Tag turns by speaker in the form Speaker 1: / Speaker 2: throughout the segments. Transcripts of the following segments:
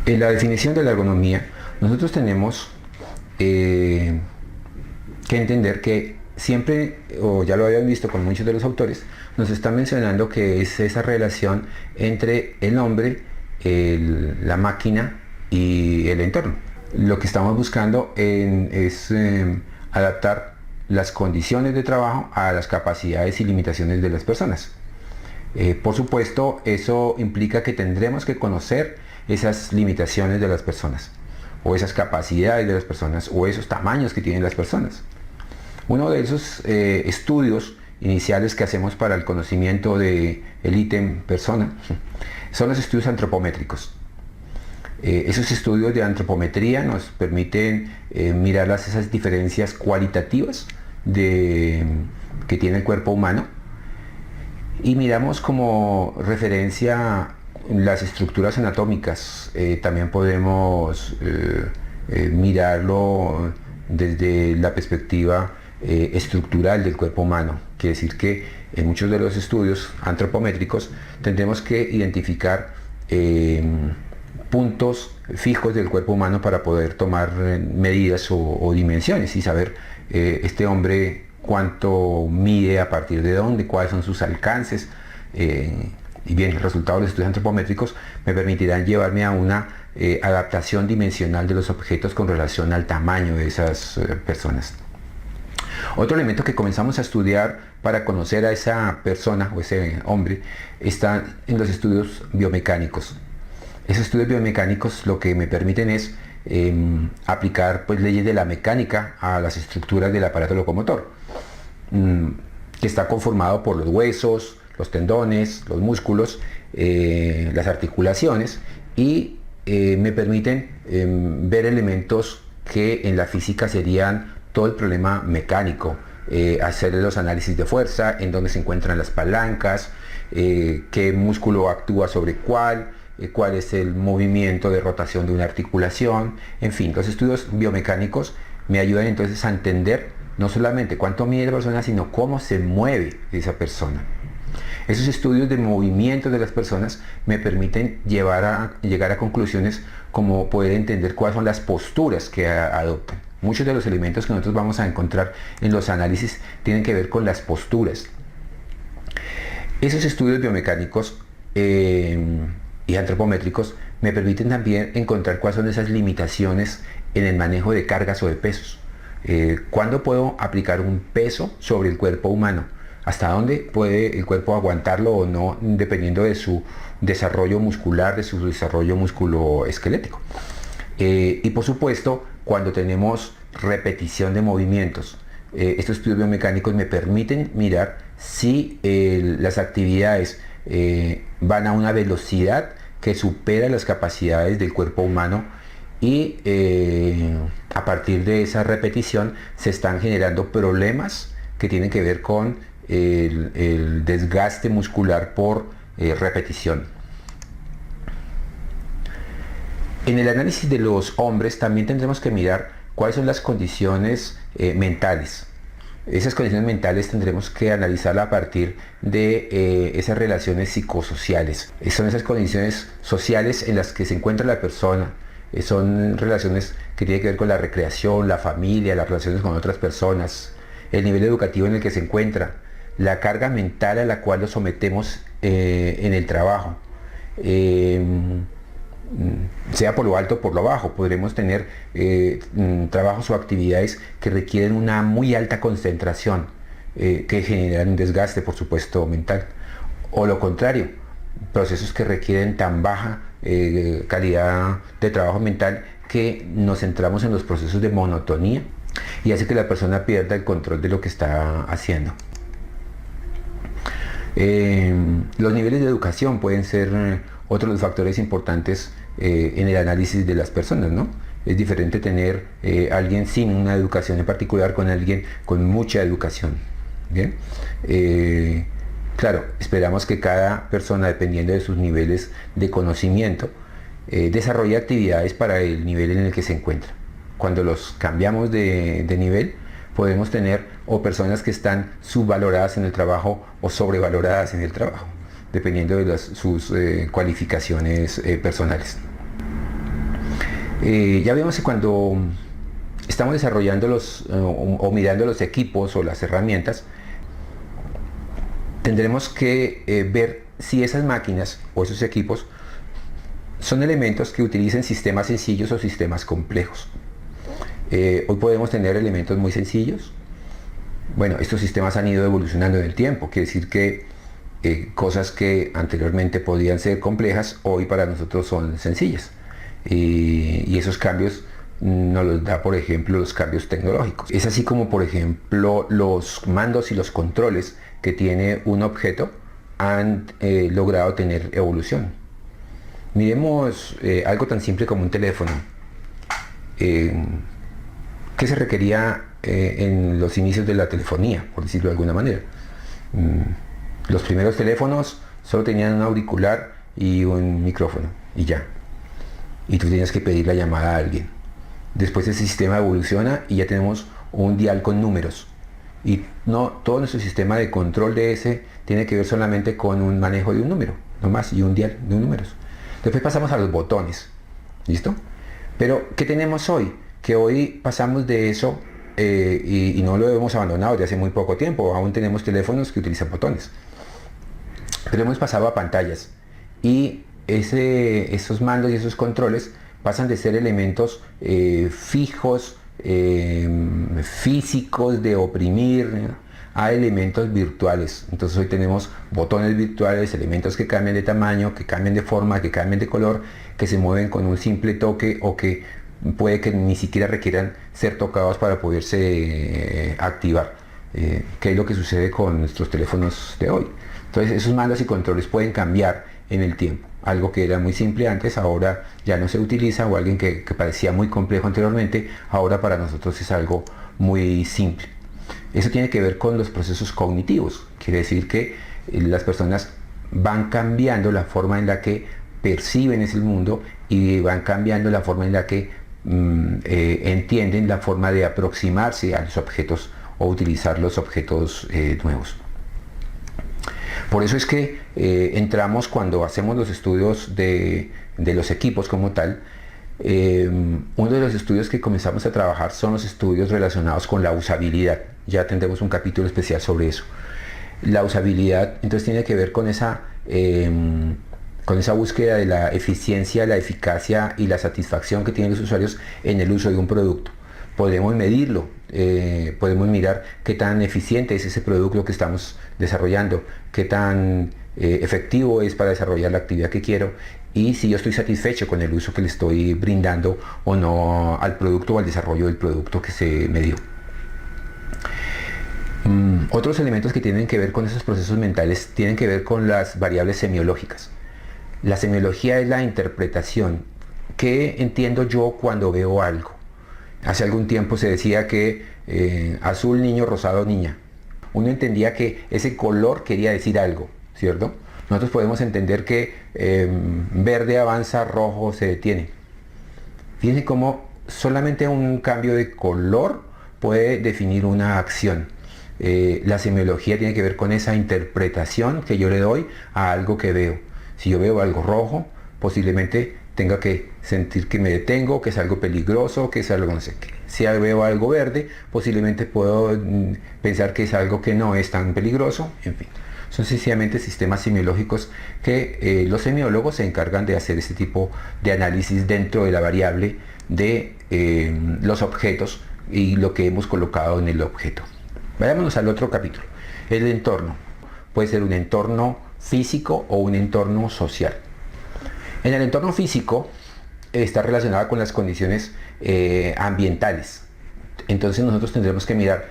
Speaker 1: En la definición de la ergonomía, nosotros tenemos que entender que siempre, o ya lo habían visto con muchos de los autores, nos están mencionando que es esa relación entre el hombre, la máquina y el entorno. Lo que estamos buscando es adaptar las condiciones de trabajo a las capacidades y limitaciones de las personas. Por supuesto, eso implica que tendremos que conocer esas limitaciones de las personas, o esas capacidades de las personas, o esos tamaños que tienen las personas. Uno de esos estudios iniciales que hacemos para el conocimiento del ítem persona son los estudios antropométricos. Esos estudios de antropometría nos permiten mirar esas diferencias cualitativas que tiene el cuerpo humano, y miramos como referencia las estructuras anatómicas. También podemos mirarlo desde la perspectiva estructural del cuerpo humano. Quiere decir que en muchos de los estudios antropométricos tendremos que identificar puntos fijos del cuerpo humano para poder tomar medidas o dimensiones y saber este hombre cuánto mide, a partir de dónde, cuáles son sus alcances. Y bien, el resultado de los estudios antropométricos me permitirán llevarme a una adaptación dimensional de los objetos con relación al tamaño de esas personas. Otro elemento que comenzamos a estudiar para conocer a esa persona o ese hombre está en los estudios biomecánicos. Esos estudios biomecánicos lo que me permiten es aplicar leyes de la mecánica a las estructuras del aparato locomotor, que está conformado por los huesos, los tendones, los músculos, las articulaciones, y me permiten ver elementos que en la física serían todo el problema mecánico, hacer los análisis de fuerza, en dónde se encuentran las palancas, qué músculo actúa sobre cuál es el movimiento de rotación de una articulación. En fin, los estudios biomecánicos me ayudan entonces a entender no solamente cuánto mide la persona, sino cómo se mueve esa persona. Esos estudios de movimiento de las personas me permiten llegar a conclusiones como poder entender cuáles son las posturas que adoptan. Muchos de los elementos que nosotros vamos a encontrar en los análisis tienen que ver con las posturas. Esos estudios biomecánicos y antropométricos me permiten también encontrar cuáles son esas limitaciones en el manejo de cargas o de pesos. ¿Cuándo puedo aplicar un peso sobre el cuerpo humano? ¿Hasta dónde puede el cuerpo aguantarlo o no, dependiendo de su desarrollo muscular, de su desarrollo musculoesquelético? Y por supuesto, cuando tenemos repetición de movimientos, estos estudios biomecánicos me permiten mirar si las actividades van a una velocidad que supera las capacidades del cuerpo humano, y a partir de esa repetición se están generando problemas que tienen que ver con el desgaste muscular por repetición. En el análisis de los hombres también tendremos que mirar cuáles son las condiciones mentales. Esas condiciones mentales tendremos que analizarla a partir de esas relaciones psicosociales. Son esas condiciones sociales en las que se encuentra la persona. Son relaciones que tienen que ver con la recreación, la familia, las relaciones con otras personas, el nivel educativo en el que se encuentra, la carga mental a la cual lo sometemos en el trabajo. Sea por lo alto o por lo bajo, podremos tener trabajos o actividades que requieren una muy alta concentración, que generan un desgaste, por supuesto, mental. O lo contrario, procesos que requieren tan baja calidad de trabajo mental que nos centramos en los procesos de monotonía y hace que la persona pierda el control de lo que está haciendo. Los niveles de educación pueden ser otro de los factores importantes en el análisis de las personas, ¿no? Es diferente tener alguien sin una educación en particular con alguien con mucha educación. ¿Bien? Claro, esperamos que cada persona, dependiendo de sus niveles de conocimiento, desarrolle actividades para el nivel en el que se encuentra. Cuando los cambiamos de nivel, podemos tener o personas que están subvaloradas en el trabajo o sobrevaloradas en el trabajo, dependiendo de sus cualificaciones personales. Ya vemos que cuando estamos desarrollando o mirando los equipos o las herramientas, tendremos que ver si esas máquinas o esos equipos son elementos que utilicen sistemas sencillos o sistemas complejos. Hoy podemos tener elementos muy sencillos. Bueno, estos sistemas han ido evolucionando en el tiempo, quiere decir que cosas que anteriormente podían ser complejas, hoy para nosotros son sencillas. Y esos cambios nos los da, por ejemplo, los cambios tecnológicos. Es así como, por ejemplo, los mandos y los controles que tiene un objeto han logrado tener evolución. Miremos algo tan simple como un teléfono. ¿Qué se requería en los inicios de la telefonía, por decirlo de alguna manera? Los primeros teléfonos solo tenían un auricular y un micrófono, y ya. Y tú tenías que pedir la llamada a alguien. Después ese sistema evoluciona y ya tenemos un dial con números. Y no todo nuestro sistema de control de ese tiene que ver solamente con un manejo de un número, no más, y un dial de números. Después pasamos a los botones. ¿Listo? Pero, ¿qué tenemos hoy? Que hoy pasamos de eso y no lo hemos abandonado desde hace muy poco tiempo. Aún tenemos teléfonos que utilizan botones. Pero hemos pasado a pantallas. Y esos mandos y esos controles pasan de ser elementos fijos, físicos, de oprimir, ¿no?, a elementos virtuales. Entonces hoy tenemos botones virtuales, elementos que cambian de tamaño, que cambian de forma, que cambian de color, que se mueven con un simple toque o que puede que ni siquiera requieran ser tocados para poderse activar, que es lo que sucede con nuestros teléfonos de hoy. Entonces esos mandos y controles pueden cambiar en el tiempo. Algo que era muy simple antes, ahora ya no se utiliza, o alguien que parecía muy complejo anteriormente, ahora para nosotros es algo muy simple. Eso tiene que ver con los procesos cognitivos. Quiere decir que las personas van cambiando la forma en la que perciben ese mundo y van cambiando la forma en la que entienden la forma de aproximarse a los objetos o utilizar los objetos nuevos. Por eso es que entramos cuando hacemos los estudios de los equipos como tal. Uno de los estudios que comenzamos a trabajar son los estudios relacionados con la usabilidad. Ya tendremos un capítulo especial sobre eso. La usabilidad entonces tiene que ver con esa búsqueda de la eficiencia, la eficacia y la satisfacción que tienen los usuarios en el uso de un producto. Podemos medirlo, podemos mirar qué tan eficiente es ese producto que estamos desarrollando, qué tan efectivo es para desarrollar la actividad que quiero, y si yo estoy satisfecho con el uso que le estoy brindando o no al producto o al desarrollo del producto que se me dio. Otros elementos que tienen que ver con esos procesos mentales tienen que ver con las variables semiológicas. La semiología es la interpretación. ¿Qué entiendo yo cuando veo algo? Hace algún tiempo se decía que azul niño, rosado niña. Uno entendía que ese color quería decir algo, ¿cierto? Nosotros podemos entender que verde avanza, rojo se detiene. Fíjense cómo solamente un cambio de color puede definir una acción. La semiología tiene que ver con esa interpretación que yo le doy a algo que veo. Si yo veo algo rojo, posiblemente tenga que sentir que me detengo, que es algo peligroso, que es algo no sé qué. Si veo algo verde, posiblemente puedo pensar que es algo que no es tan peligroso, en fin. Son sencillamente sistemas semiológicos que los semiólogos se encargan de hacer este tipo de análisis dentro de la variable de los objetos y lo que hemos colocado en el objeto. Vayámonos al otro capítulo. El entorno. Puede ser un entorno físico o un entorno social. En el entorno físico está relacionado con las condiciones ambientales. Entonces nosotros tendremos que mirar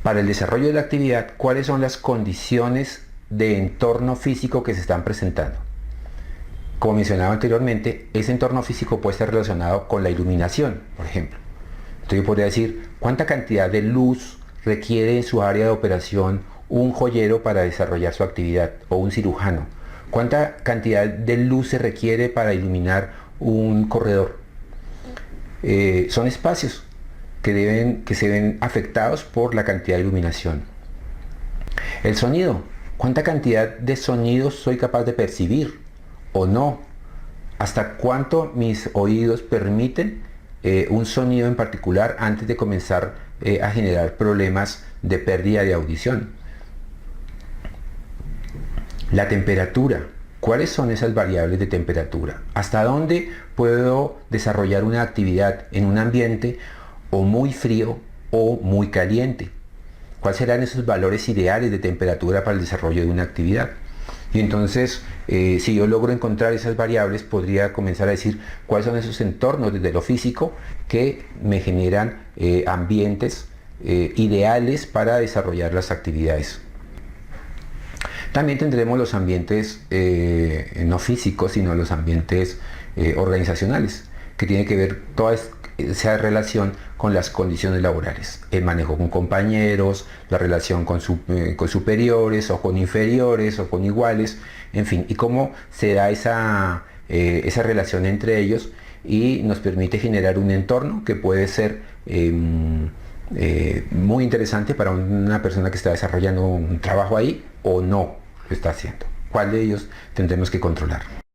Speaker 1: para el desarrollo de la actividad cuáles son las condiciones de entorno físico que se están presentando. Como mencionaba anteriormente, ese entorno físico puede estar relacionado con la iluminación, por ejemplo. Entonces yo podría decir cuánta cantidad de luz requiere en su área de operación un joyero para desarrollar su actividad, o un cirujano. ¿Cuánta cantidad de luz se requiere para iluminar un corredor? Son espacios que se ven afectados por la cantidad de iluminación. El sonido. ¿Cuánta cantidad de sonidos soy capaz de percibir o no? hasta cuánto mis oídos permiten un sonido en particular antes de comenzar a generar problemas de pérdida de audición. La temperatura. ¿Cuáles son esas variables de temperatura? ¿Hasta dónde puedo desarrollar una actividad en un ambiente o muy frío o muy caliente? ¿Cuáles serán esos valores ideales de temperatura para el desarrollo de una actividad? Y entonces, si yo logro encontrar esas variables, podría comenzar a decir cuáles son esos entornos desde lo físico que me generan ambientes ideales para desarrollar las actividades. También tendremos los ambientes no físicos, sino los ambientes organizacionales, que tiene que ver toda esa relación con las condiciones laborales, el manejo con compañeros, la relación con superiores o con inferiores o con iguales, en fin, y cómo se da esa relación entre ellos y nos permite generar un entorno que puede ser muy interesante para una persona que está desarrollando un trabajo ahí o no lo está haciendo. ¿Cuál de ellos tendremos que controlar?